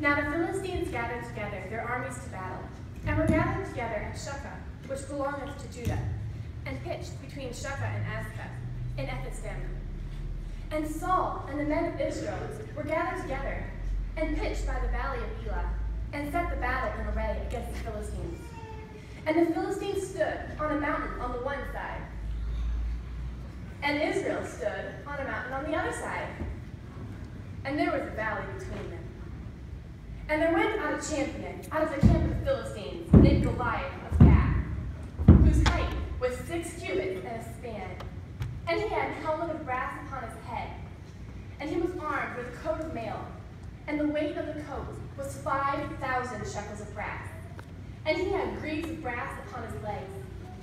Now the Philistines gathered together their armies to battle, and were gathered together at Shucah, which belongeth to Judah, and pitched between Shucah and Azekah, in Ephes-dammim. And Saul and the men of Israel were gathered together, and pitched by the valley of Elah, and set the battle in array against the Philistines. And the Philistines stood on a mountain on the one side, and Israel stood on a mountain on the other side. And there was a valley between them. And there went out a champion out of the camp of the Philistines, named Goliath of Gath, whose height was 6 cubits and a span. And he had a helmet of brass upon his head, and he was armed with a coat of mail, and the weight of the coat was 5,000 shekels of brass. And he had greaves of brass upon his legs,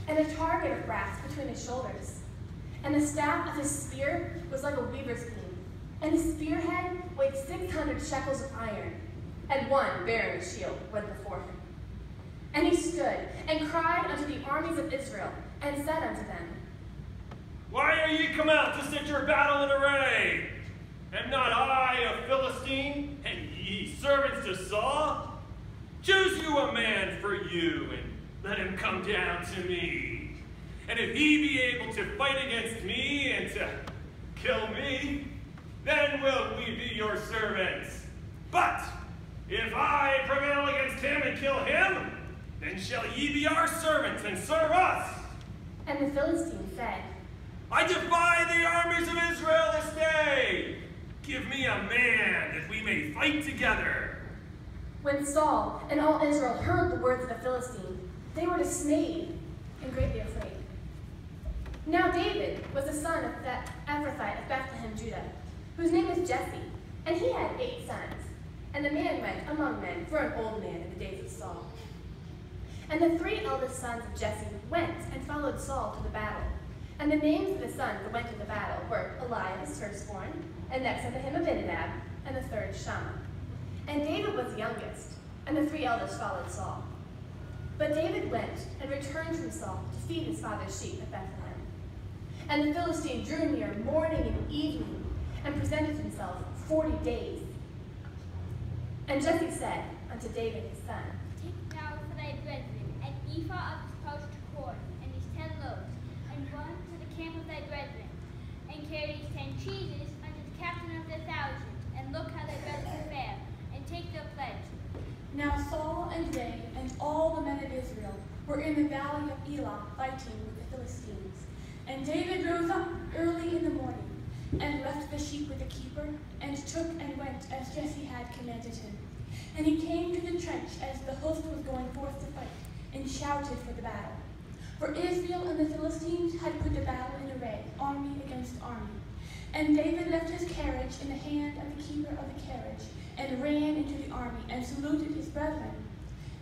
and a target of brass between his shoulders. And the staff of his spear was like a weaver's beam, and his spearhead weighed 600 shekels of iron, and one bearing a shield went before him. And he stood and cried unto the armies of Israel, and said unto them, Why are ye come out to set your battle in array? Am not I a Philistine, and ye servants to Saul? Choose you a man for you, and let him come down to me. And if he be able to fight against me and to kill me, then will we be your servants. But if I prevail against him and kill him, then shall ye be our servants and serve us. And the Philistines said, I defy the armies of Israel this day. Give me a man that we may fight together. When Saul and all Israel heard the words of the Philistine, they were dismayed and greatly afraid. Now David was the son of that Ephrathite of Bethlehem, Judah, whose name was Jesse, and he had 8 sons. And the man went among men for an old man in the days of Saul. And the 3 eldest sons of Jesse went and followed Saul to the battle. And the names of the sons that went to the battle were Eliab his firstborn, and next unto him Abinadab, and the third Shammah. And David was the youngest, and the 3 eldest followed Saul. But David went and returned from Saul to feed his father's sheep at Bethlehem. And the Philistine drew near morning and evening, and presented himself 40 days. And Jesse said unto David his son, Take now for thy brethren an ephah of his parched corn, and his 10 loaves, and run to the camp of thy brethren, and carry these 10 cheeses unto the captain of the 1,000, and look how thy brethren fare, and take their pledge. Now Saul and they and all the men of Israel were in the valley of Elah fighting with the Philistines. And David rose up early in the morning, and left the sheep with the keeper, and took and went as Jesse had commanded him. And he came to the trench as the host was going forth to fight, and shouted for the battle. For Israel and the Philistines had put the battle in array, army against army. And David left his carriage in the hand of the keeper of the carriage, and ran into the army, and saluted his brethren.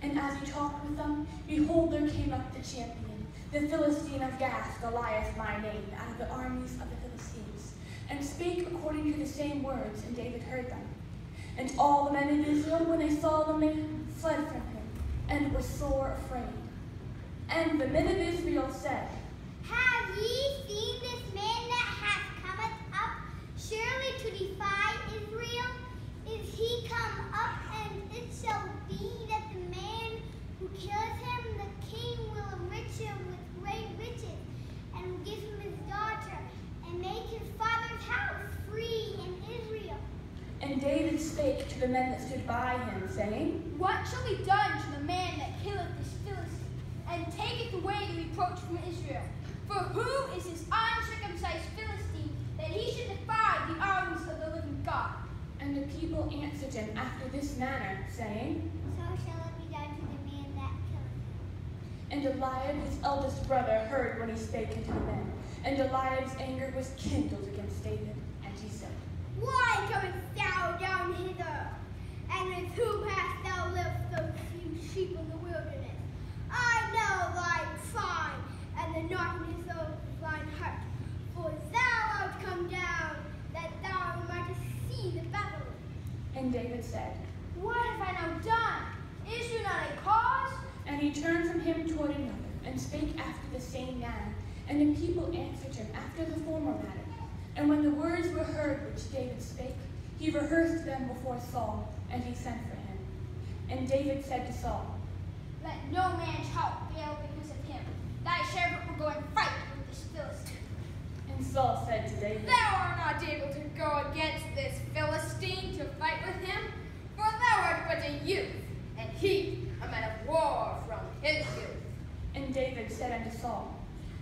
And as he talked with them, behold, there came up the champion, the Philistine of Gath, Goliath by name, out of the armies of the Philistines, and spake according to the same words, and David heard them. And all the men of Israel, when they saw the man, fled from him, and were sore afraid. And the men of Israel said, Have ye seen this man that hath cometh up, surely to defy Israel? Is he come up, and it shall be that the man who kills him, the king will enrich him with great riches, and will give him his daughter, and make his father's house free in Israel. And David spake to the men that stood by him, saying, What shall be done to the man that killeth this Philistine, and taketh away the reproach from Israel? For who is this uncircumcised Philistine, that he should defy the armies of the living God? And the people answered him after this manner, saying, So shall it be done to the man that killeth him. And Eliab his eldest brother heard when he spake unto the men. And Eliab's anger was kindled against David, and he said, Why comest thou down hither? And with whom hast thou left those few sheep in the wilderness? I know thy crime, and the naughtiness of thine heart. For thou art come down, that thou mightest see the battle. And David said, What have I now done? Is there not a cause? And he turned from him toward another, and spake after the same manner. And the people answered him after the former manner. And when the words were heard which David spake, he rehearsed them before Saul, and he sent for him. And David said to Saul, "Let no man's heart fail because of him. Thy servant will go and fight with this Philistine." And Saul said to David, "Thou art not able to go against this Philistine to fight with him, for thou art but a youth, and he a man of war from his youth." And David said unto Saul,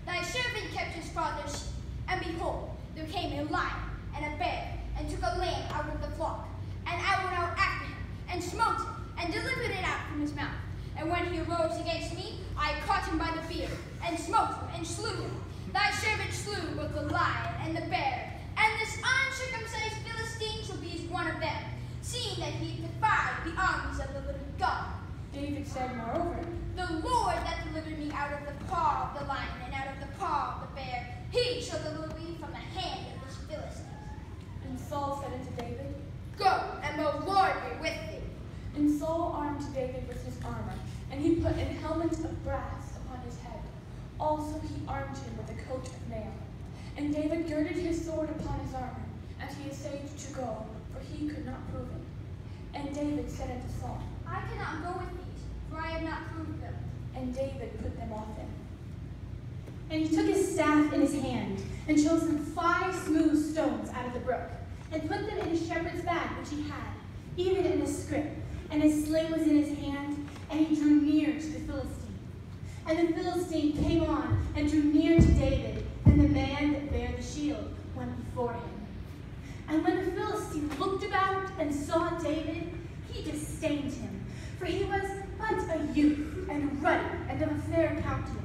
Thy servant kept his father's sheep, and behold, there came a lion and a bear, and took a lamb out of the flock. And I went out after him, and smote him, and delivered it out from his mouth. And when he arose against me, I caught him by the beard, and smote him, and slew him. Thy servant slew both the lion and the bear, and this uncircumcised Philistine shall be as one of them, seeing that he defied the armies of the living God. David said moreover, The Lord that delivered me out of the paw of the lion and out of the paw of the bear, he shall deliver me from the hand of this Philistine. And Saul said unto David, Go, and the Lord be with thee. And Saul armed David with his armor, and he put an helmet of brass upon his head. Also he armed him with a coat of mail. And David girded his sword upon his armor, and he essayed to go, for he could not prove it. And David said unto Saul, I cannot go with these, for I have not proved them. and David put them off him. And he took his staff in his hand, and chose him 5 smooth stones out of the brook, and put them in his shepherd's bag which he had, even in his scrip. And his sling was in his hand, and he drew near to the Philistine. And the Philistine came on and drew near to David, and the man that bare the shield went before him. And when the Philistine looked about and saw David, he disdained him, for he was but a youth, and ruddy, and of a fair countenance.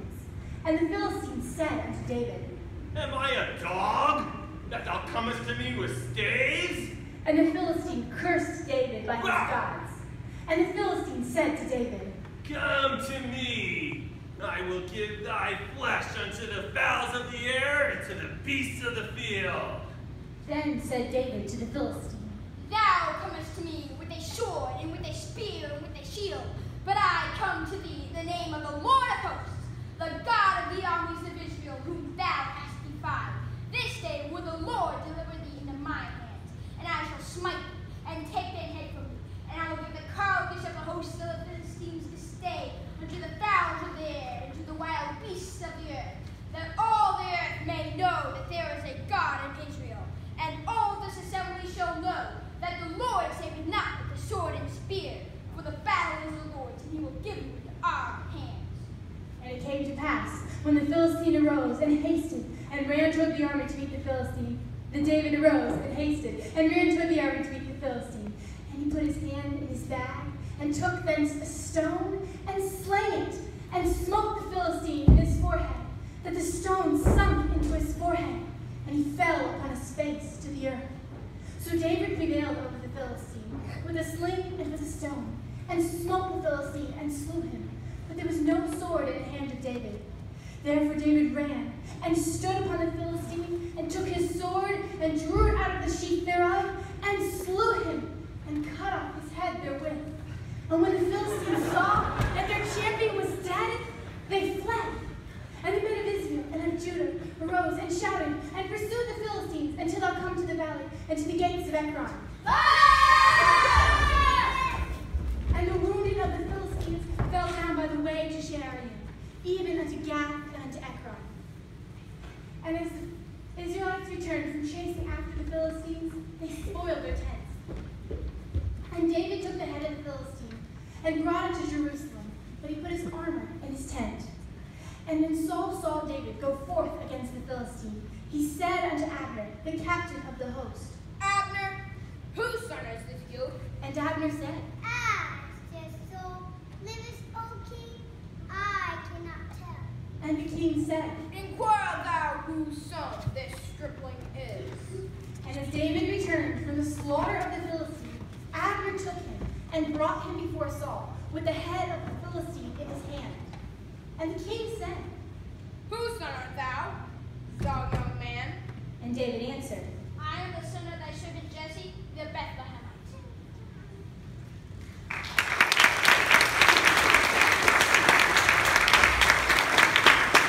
And the Philistine said unto David, Am I a dog, that thou comest to me with staves? And the Philistine cursed David by his gods. And the Philistine said to David, Come to me. I will give thy flesh unto the fowls of the air and to the beasts of the field. Then said David to the Philistine, Thou comest to me with a sword, and with a spear, and with a shield. But I come to thee in the name of the Lord of hosts, the God of the armies of Israel, whom thou hast defied. This day will the Lord deliver thee into mine hands, and I shall smite thee, and take thy head from thee. And I will give the carcass of the hosts of the Philistines this day unto the fowls of the air, and to the wild beasts of the earth, that all the earth may know that there is a God in Israel. And all this assembly shall know that the Lord saveth not with the sword and spear, for the battle is the Lord's, and he will give you into our hands. And it came to pass, when the Philistine arose and hasted, and ran toward the army to meet the Philistine, that David arose and hasted, and ran toward the army to meet the Philistine. And he put his hand in his bag, and took thence a stone, and slang it, and smote the Philistine in his forehead, that the stone sunk into his forehead, and he fell upon his face to the earth. So David prevailed over the Philistine with a sling and with a stone, and smote the Philistine and slew him. But there was no sword in the hand of David. Therefore David ran, and stood upon the Philistine, and took his sword, and drew it out of the sheath thereof, and slew him, and cut off his head therewith. And when the Philistines saw that their champion was dead, they fled. And the men of Israel and of Judah arose and shouted, and pursued the Philistines until thou come to the valley, and to the gates of Ekron. And the wounded of the Philistines fell down by the way to Shaaraim, even unto Gath and unto Ekron. And as the Israelites returned from chasing after the Philistines, they spoiled their tents. And David took the head of the Philistine, and brought it to Jerusalem, but he put his armor in his tent. And when Saul saw David go forth against the Philistine, he said unto Abner, the captain of the host, Abner, whose son is this youth? And Abner said, As the soul liveth, O king, I cannot tell. and the king said, Inquire thou whose son this stripling is. And as David returned from the slaughter of the Philistine, Abner took him and brought him before Saul with the head of the Philistine in his hand. And the king said, Whose son art thou, thou young man? and David answered,